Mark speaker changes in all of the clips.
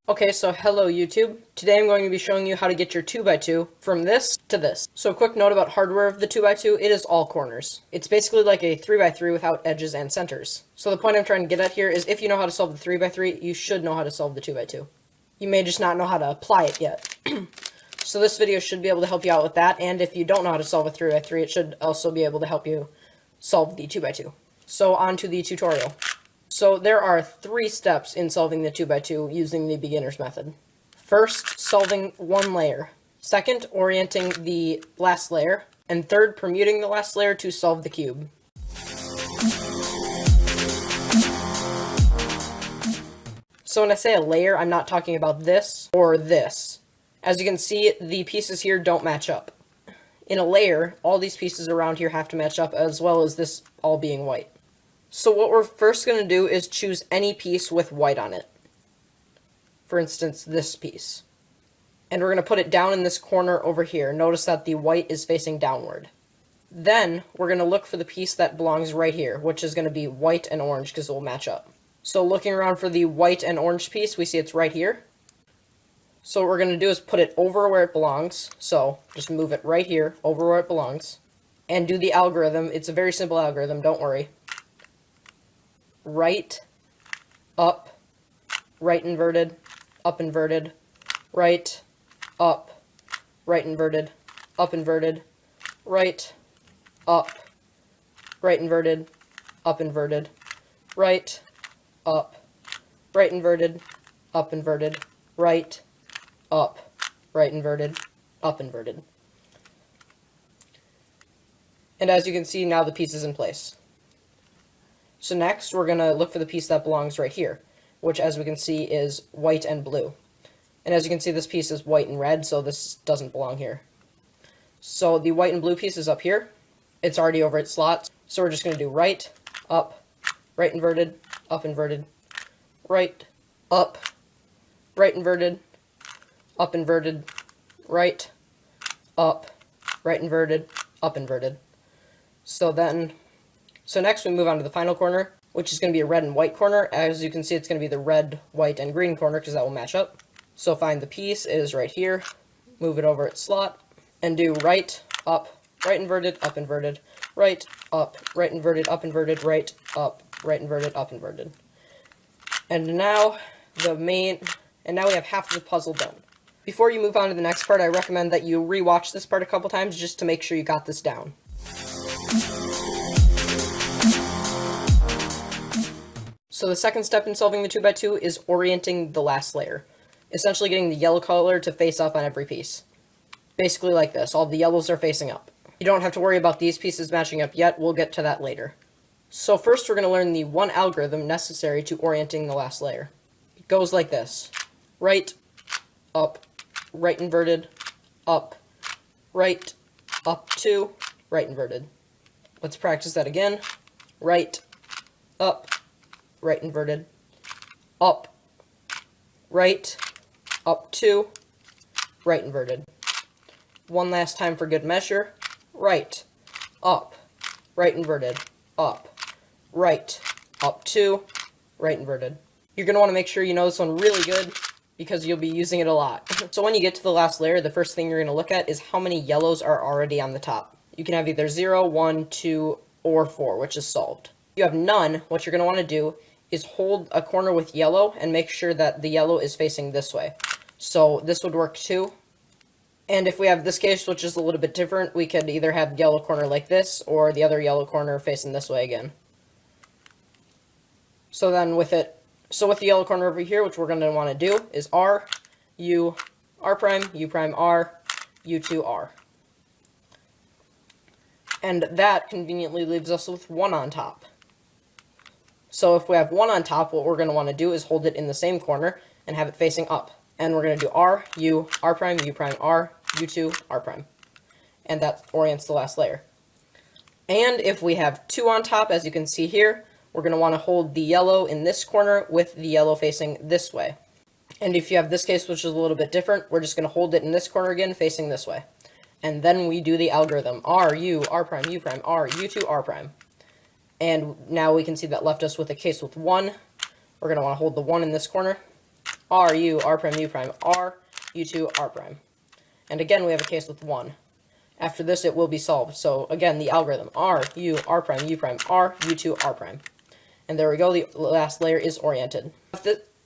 Speaker 1: Okay, so hello YouTube. Today I'm going to be showing you how to get your 2x2 from this to this. So a quick note about hardware of the 2x2, it is all corners. It's basically like a 3x3 without edges and centers. So the point I'm trying to get at here is if you know how to solve the 3x3, you should know how to solve the 2x2. You may just not know how to apply it yet. So this video should be able to help you out with that, and if you don't know how to solve a 3x3, it should also be able to help you solve the 2x2. So on to the tutorial. So there are 3 steps in solving the 2x2 using the beginner's method. First, solving one layer. Second, orienting the last layer. And third, permuting the last layer to solve the cube. So when I say a layer, I'm not talking about this or this. As you can see, the pieces here don't match up. In a layer, all these pieces around here have to match up, as well as this all being white. So what we're first going to do is choose any piece with white on it. For instance, this piece. And we're going to put it down in this corner over here. Notice that the white is facing downward. Then we're going to look for the piece that belongs right here, which is going to be white and orange because it will match up. So looking around for the white and orange piece, we see it's right here. So what we're going to do is put it over where it belongs. So just move it right here, over where it belongs. And do the algorithm. It's a very simple algorithm, don't worry. Right, up, right inverted, up inverted, right, up, right inverted, up inverted, right, up, right inverted, up inverted, right, up, right inverted, up inverted, right, up, right inverted, up inverted. And as you can see, now the piece is in place. So next, we're going to look for the piece that belongs right here, which as we can see is white and blue. And as you can see, this piece is white and red, so this doesn't belong here. So the white and blue piece is up here. It's already over its slot, so we're just going to do right, up, right inverted, up inverted, right, up, right inverted, up inverted, right, up, right inverted, up inverted. So next we move on to the final corner, which is going to be a red and white corner. As you can see, it's going to be the red, white, and green corner because that will match up. So find the piece, it is right here, move it over its slot, and do right, up, right inverted, right, up, right inverted, right, up, right inverted, up inverted. And now we have half of the puzzle done. Before you move on to the next part, I recommend that you re-watch this part a couple times just to make sure you got this down. So the second step in solving the 2x2 is orienting the last layer. Essentially getting the yellow color to face up on every piece. Basically like this, all the yellows are facing up. You don't have to worry about these pieces matching up yet, we'll get to that later. So first we're going to learn the one algorithm necessary to orienting the last layer. It goes like this. Right, up, right inverted, up, right, up 2, right inverted. Let's practice that again. Right, up, right inverted, up, right, up 2, right inverted. One last time for good measure. Right, up, right inverted, up, right, up 2, right inverted. You're going to want to make sure you know this one really good because you'll be using it a lot. So when you get to the last layer, the first thing you're going to look at is how many yellows are already on the top. You can have either 0, 1, 2, or 4, which is solved. If you have none, what you're going to want to do is hold a corner with yellow and make sure that the yellow is facing this way. So this would work too. And if we have this case, which is a little bit different, we could either have the yellow corner like this or the other yellow corner facing this way again. So then with the yellow corner over here, which we're going to want to do is R, U, R prime, U prime, R, U2, R. And that conveniently leaves us with 1 on top. So if we have 1 on top, what we're going to want to do is hold it in the same corner and have it facing up. And we're going to do R, U, R prime, U prime, R, U2, R prime. And that orients the last layer. And if we have 2 on top, as you can see here, we're going to want to hold the yellow in this corner with the yellow facing this way. And if you have this case, which is a little bit different, we're just going to hold it in this corner again, facing this way. And then we do the algorithm. R, U, R prime, U prime, R, U2, R prime. And now we can see that left us with a case with 1. We're going to want to hold the 1 in this corner. R, U, R prime, U prime, R, U2, R prime. And again, we have a case with 1. After this, it will be solved. So again, the algorithm, R, U, R prime, U prime, R, U2, R prime. And there we go, the last layer is oriented.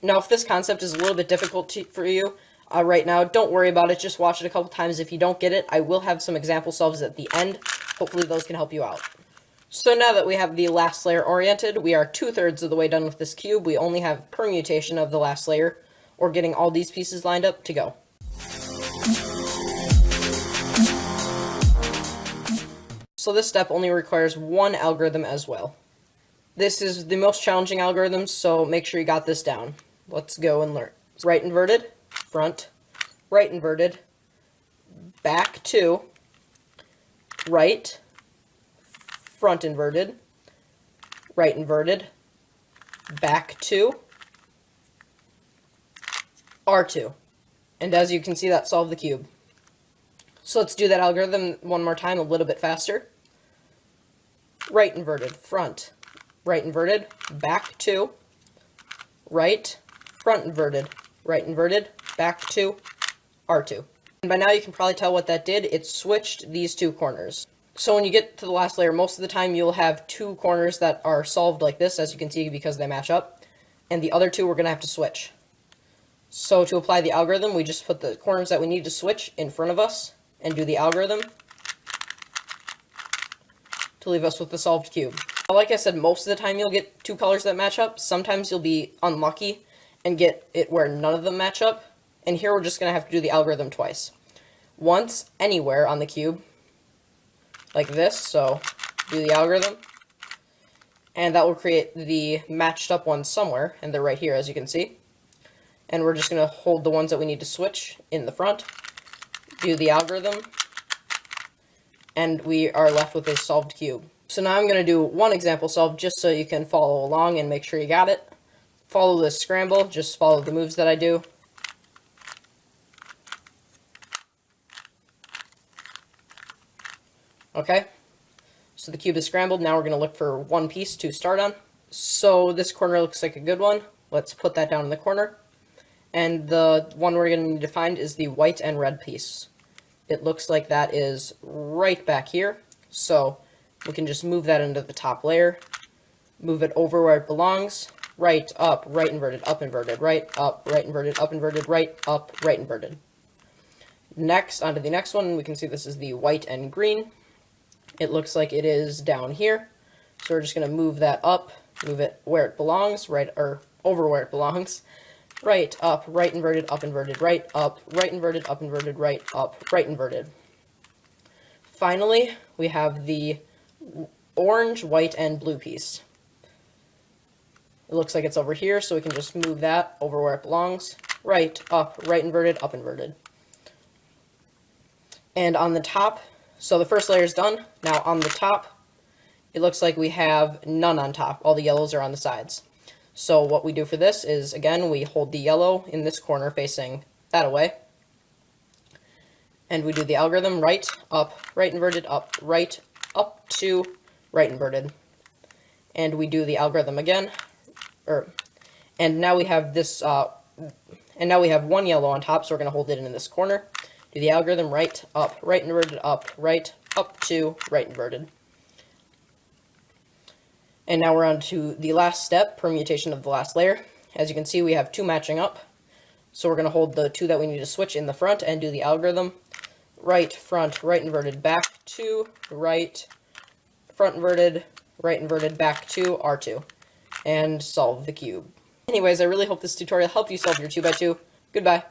Speaker 1: Now, if this concept is a little bit difficult for you right now, don't worry about it. Just watch it a couple times. If you don't get it, I will have some example solves at the end. Hopefully those can help you out. So now that we have the last layer oriented, we are 2/3 of the way done with this cube. We only have permutation of the last layer, or getting all these pieces lined up to go. So this step only requires one algorithm as well. This is the most challenging algorithm, so make sure you got this down. Let's go and learn. Right inverted, front, right inverted, back 2, right, front inverted, right inverted, back 2, R2. And as you can see, that solved the cube. So let's do that algorithm one more time, a little bit faster. Right inverted, front, right inverted, back 2, right, front inverted, right inverted, back 2, R2. And by now you can probably tell what that did. It switched these two corners. So when you get to the last layer, most of the time you'll have two corners that are solved like this, as you can see, because they match up. And the other two we're going to have to switch. So to apply the algorithm, we just put the corners that we need to switch in front of us and do the algorithm to leave us with the solved cube. Like I said, most of the time you'll get two colors that match up. Sometimes you'll be unlucky and get it where none of them match up. And here we're just going to have to do the algorithm twice. Once anywhere on the cube, like this, so do the algorithm. And that will create the matched up ones somewhere, and they're right here, as you can see. And we're just going to hold the ones that we need to switch in the front, do the algorithm, and we are left with a solved cube. So now I'm going to do one example solve just so you can follow along and make sure you got it. Follow this scramble, just follow the moves that I do. Okay, so the cube is scrambled. Now we're going to look for one piece to start on. So this corner looks like a good one. Let's put that down in the corner. And the one we're going to need to find is the white and red piece. It looks like that is right back here. So we can just move that into the top layer, move it over where it belongs, right, up, right inverted, up inverted, right, up, right inverted, up inverted, right, up, right inverted. Next, onto the next one, we can see this is the white and green. It looks like it is down here. So we're just going to move that up, move it where it belongs, right, or over where it belongs. Right, up, right inverted, up inverted, right, up, right inverted, up inverted, right, up, right inverted. Finally, we have the orange, white, and blue piece. It looks like it's over here, so we can just move that over where it belongs. Right, up, right inverted, up inverted. And on the top, so the first layer is done. Now on the top, it looks like we have none on top. All the yellows are on the sides. So what we do for this is, again, we hold the yellow in this corner facing that away. And we do the algorithm, right, inverted, up, to right inverted. And we do the algorithm again. And now we have this, and now we have one yellow on top, so we're going to hold it in this corner. Do the algorithm, right inverted, up to right inverted. And now we're on to the last step, permutation of the last layer. As you can see, we have two matching up. So we're going to hold the two that we need to switch in the front and do the algorithm. Right, front, right inverted, back to, right, front inverted, right inverted, back to, R2. And solve the cube. Anyways, I really hope this tutorial helped you solve your 2x2. Goodbye.